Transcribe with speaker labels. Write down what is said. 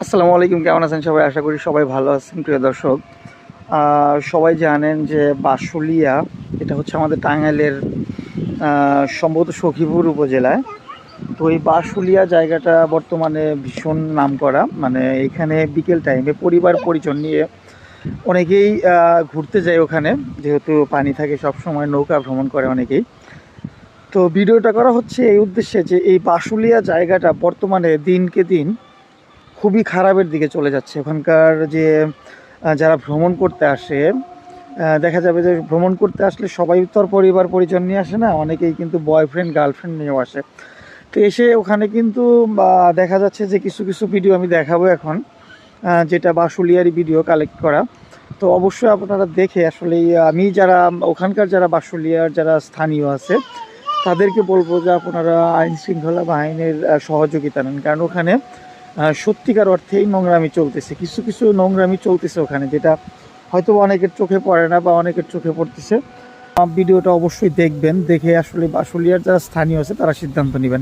Speaker 1: আসসালামু আলাইকুম, কেমন আছেন সবাই? আশা করি সবাই ভালো আছেন। প্রিয় দর্শক, সবাই জানেন যে বাঁশুলিয়া এটা হচ্ছে আমাদের টাঙ্গাইলের সম্ভবত সখীপুর উপজেলায়। তো এই বাঁশুলিয়া জায়গাটা বর্তমানে ভীষণ নামকরা। মানে এখানে বিকেল টাইমে পরিবার পরিজন নিয়ে অনেকেই ঘুরতে যায় ওখানে, যেহেতু পানি থাকে সব সময়, নৌকা ভ্রমণ করে অনেকেই। তো ভিডিওটা করা হচ্ছে এই উদ্দেশ্যে যে এই বাঁশুলিয়া জায়গাটা বর্তমানে দিনকে দিন খুবই খারাপের দিকে চলে যাচ্ছে। ওখানকার যে যারা ভ্রমণ করতে আসে, দেখা যাবে যে ভ্রমণ করতে আসলে সবাই তো আর পরিবার পরিজন নিয়ে আসে না, অনেকেই কিন্তু বয়ফ্রেন্ড গার্লফ্রেন্ড নিয়েও আসে। তো এসে ওখানে কিন্তু দেখা যাচ্ছে যে কিছু কিছু ভিডিও আমি দেখাবো এখন, যেটা বাঁশুলিয়ারই ভিডিও কালেক্ট করা। তো অবশ্যই আপনারা দেখে আসলে আমি যারা ওখানকার যারা বাঁশুলিয়ার যারা স্থানীয় আছে তাদেরকে বলবো যে আপনারা আইন শৃঙ্খলা বাহিনীর সহযোগিতা নেন, কারণ ওখানে সত্যিকার অর্থেই নোংরামি চলতেছে। কিছু কিছু নোংরামি চলতেছে ওখানে, যেটা হয়তো অনেকের চোখে পড়ে না বা অনেকের চোখে পড়তেছে। ভিডিওটা অবশ্যই দেখবেন, দেখে আসলে বাঁশুলিয়ার যারা স্থানীয় আছে তারা সিদ্ধান্ত নেবেন।